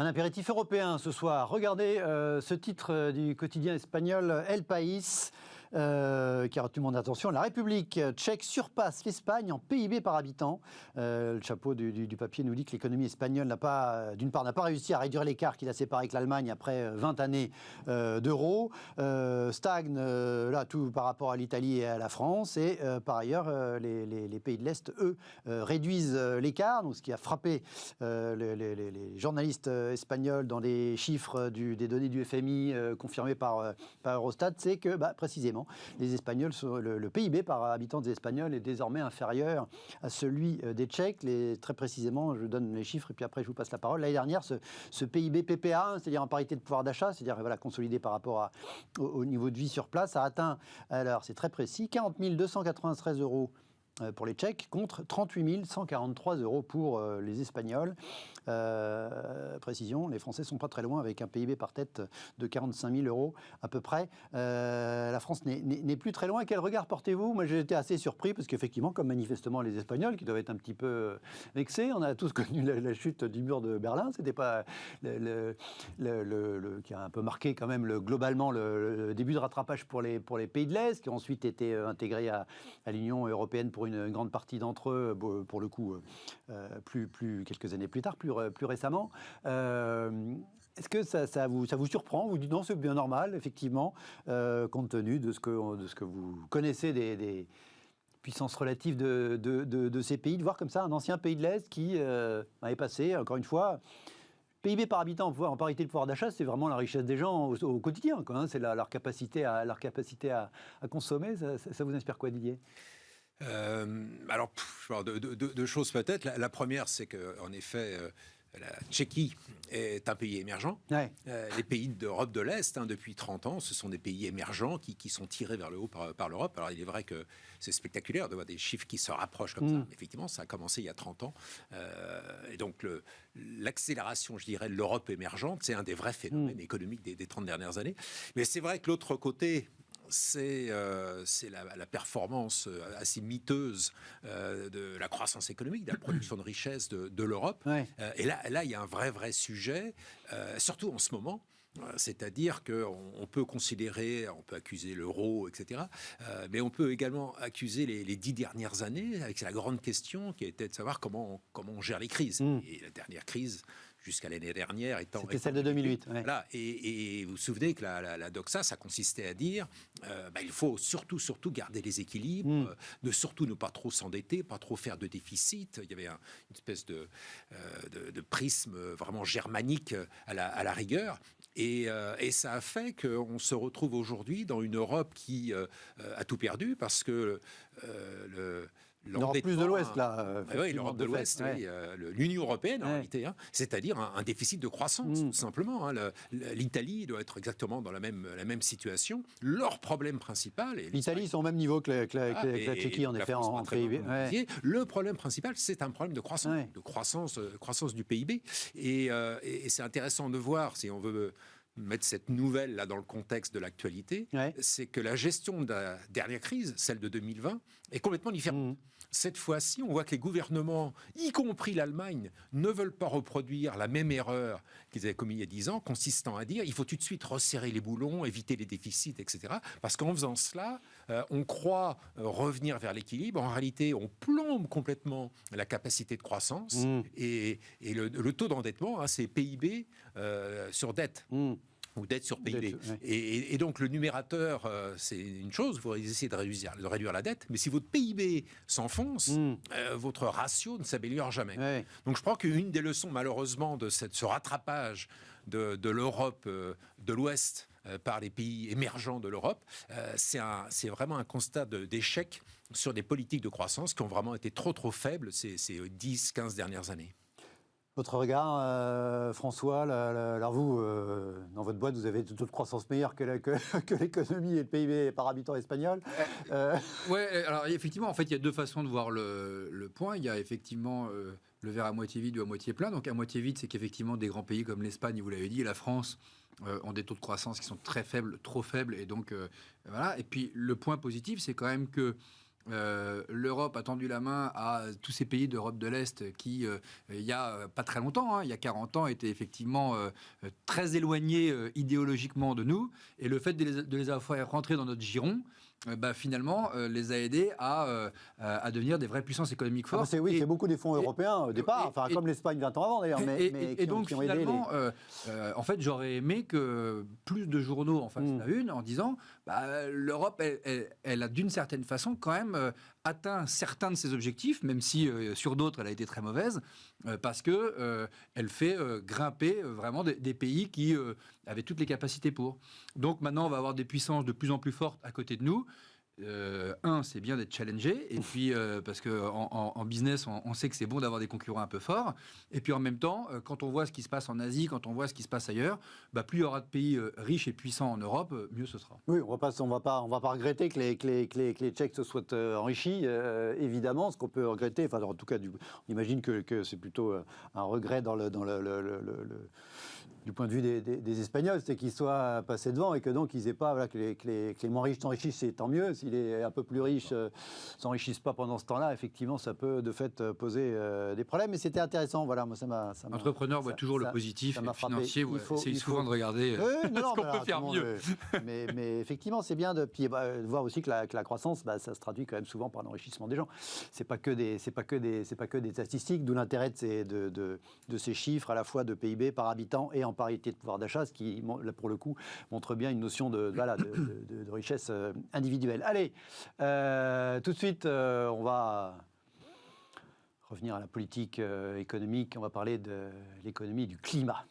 Un apéritif européen ce soir. Regardez ce titre du quotidien espagnol El País qui a retenu mon attention. La République tchèque surpasse l'Espagne en PIB par habitant. Le chapeau du papier nous dit que l'économie espagnole d'une part n'a pas réussi à réduire l'écart qui l'a séparé avec l'Allemagne après 20 années d'euro. Stagne là tout par rapport à l'Italie et à la France. Et par ailleurs, les pays de l'Est, eux, réduisent l'écart. Donc, ce qui a frappé les journalistes espagnols dans les chiffres des données du FMI confirmées par Eurostat, c'est que précisément les Espagnols le PIB par habitant des Espagnols est désormais inférieur à celui des Tchèques. Très précisément, je donne les chiffres et puis après je vous passe la parole. L'année dernière, ce PIB PPA, c'est-à-dire en parité de pouvoir d'achat, c'est-à-dire consolidé par rapport au niveau de vie sur place, a atteint, alors c'est très précis, 40 293 € pour les Tchèques, contre 38 143 € pour les Espagnols. Précision, les Français ne sont pas très loin avec un PIB par tête de 45 000 € à peu près. La France n'est plus très loin. Quel regard portez-vous? Moi, j'ai été assez surpris parce qu'effectivement, comme manifestement les Espagnols, qui doivent être un petit peu vexés, on a tous connu la chute du mur de Berlin. C'était pas qui a un peu marqué quand même globalement le début de rattrapage pour les pays de l'Est, qui ont ensuite été intégrés à l'Union européenne pour une grande partie d'entre eux, pour le coup, plus quelques années plus tard, plus récemment. Est-ce que ça vous surprend? Vous dites non, c'est bien normal, effectivement, compte tenu de ce que vous connaissez des puissances relatives de ces pays, de voir comme ça un ancien pays de l'Est qui avait passé, encore une fois, PIB par habitant en parité de pouvoir d'achat, c'est vraiment la richesse des gens au quotidien, quoi, hein. C'est leur capacité à consommer. Ça vous inspire quoi, Didier? Alors, deux choses peut-être. La première, c'est qu'en effet, la Tchéquie est un pays émergent. Ouais. Les pays d'Europe de l'Est, depuis 30 ans, ce sont des pays émergents qui sont tirés vers le haut par l'Europe. Alors, il est vrai que c'est spectaculaire de voir des chiffres qui se rapprochent comme ça. Effectivement, ça a commencé il y a 30 ans. Et donc, l'accélération, je dirais, de l'Europe émergente, c'est un des vrais phénomènes économiques des 30 dernières années. Mais c'est vrai que l'autre côté, c'est la performance assez miteuse de la croissance économique, de la production de richesse de l'Europe. Ouais. Et là, il y a un vrai sujet, surtout en ce moment. C'est-à-dire qu'on peut considérer, on peut accuser l'euro, etc. Mais on peut également accuser les 10 dernières années avec la grande question qui était de savoir comment on gère les crises. Et la dernière crise, jusqu'à l'année dernière, c'était celle de 2008. Ouais. Voilà. Et vous vous souvenez que la doxa, ça consistait à dire il faut surtout garder les équilibres, ne pas trop s'endetter, pas trop faire de déficit. Il y avait une espèce de prisme vraiment germanique à la rigueur. Et ça a fait qu'on se retrouve aujourd'hui dans une Europe qui a tout perdu parce que l'Europe plus de l'Ouest, là. Oui, l'Europe de l'Ouest, oui, l'Union européenne, en réalité, c'est-à-dire un déficit de croissance, tout simplement. L'Italie doit être exactement dans la même situation. Leur problème principal... L'Italie, ils sont au même niveau que la Tchéquie, en effet, en PIB. Ouais. Le problème principal, c'est un problème de croissance, de croissance du PIB. Et c'est intéressant de voir, si on veut mettre cette nouvelle là dans le contexte de l'actualité, c'est que la gestion de la dernière crise, celle de 2020, est complètement différente. Cette fois-ci, on voit que les gouvernements, y compris l'Allemagne, ne veulent pas reproduire la même erreur qu'ils avaient commise il y a 10 ans, consistant à dire il faut tout de suite resserrer les boulons, éviter les déficits, etc. Parce qu'en faisant cela, on croit revenir vers l'équilibre. En réalité, on plombe complètement la capacité de croissance et le taux d'endettement, c'est PIB sur dette. Ou dette sur PIB. Et donc, le numérateur, c'est une chose, vous essayez de réduire la dette, mais si votre PIB s'enfonce, votre ratio ne s'améliore jamais. Donc, je crois qu'une des leçons, malheureusement, de ce rattrapage de l'Europe de l'Ouest par les pays émergents de l'Europe, c'est vraiment un constat d'échec sur des politiques de croissance qui ont vraiment été trop faibles ces 10-15 dernières années. Votre regard, François, alors vous, dans votre boîte, vous avez une taux de croissance meilleur que l'économie et le PIB par habitant espagnol. Oui, alors effectivement, en fait, il y a deux façons de voir le point. Il y a effectivement le verre à moitié vide ou à moitié plein. Donc à moitié vide, c'est qu'effectivement, des grands pays comme l'Espagne, vous l'avez dit, et la France ont des taux de croissance qui sont très faibles, trop faibles. Et donc, voilà. Et puis, le point positif, c'est quand même que l'Europe a tendu la main à tous ces pays d'Europe de l'Est qui, il y a pas très longtemps, hein, il y a 40 ans, étaient effectivement très éloignés idéologiquement de nous. Et le fait de les avoir fait rentrer dans notre giron, finalement, les a aidés à devenir des vraies puissances économiques fortes. C'est beaucoup des fonds européens au départ, comme l'Espagne 20 ans avant d'ailleurs, et donc finalement, en fait, j'aurais aimé que plus de journaux en fassent la une en disant l'Europe, elle a d'une certaine façon quand même atteint certains de ses objectifs, même si sur d'autres elle a été très mauvaise, parce que elle fait grimper vraiment des pays qui avaient toutes les capacités pour. Donc maintenant, on va avoir des puissances de plus en plus fortes à côté de nous. C'est bien d'être challengé, et puis parce qu'en business, on sait que c'est bon d'avoir des concurrents un peu forts, et puis en même temps, quand on voit ce qui se passe en Asie, quand on voit ce qui se passe ailleurs, plus il y aura de pays riches et puissants en Europe, mieux ce sera. Oui, on va pas regretter que les Tchèques se soient enrichis, évidemment. Ce qu'on peut regretter, enfin en tout cas, on imagine que c'est plutôt un regret du point de vue des Espagnols, c'est qu'ils soient passés devant et que donc ils aient pas, que les moins riches s'enrichissent, c'est tant mieux. Si les un peu plus riches s'enrichissent pas pendant ce temps-là, effectivement, ça peut de fait poser des problèmes. Mais c'était intéressant. Voilà, moi ça m'a. L'entrepreneur voit toujours le positif. Le financier essaye souvent de regarder ce qu'on peut faire mieux. Mais effectivement, c'est bien de voir aussi que la croissance, ça se traduit quand même souvent par l'enrichissement des gens. C'est pas que des statistiques. D'où l'intérêt de ces chiffres à la fois de PIB par habitant et en parité de pouvoir d'achat, ce qui, pour le coup, montre bien une notion de richesse individuelle. Allez, tout de suite, on va revenir à la politique économique. On va parler de l'économie du climat.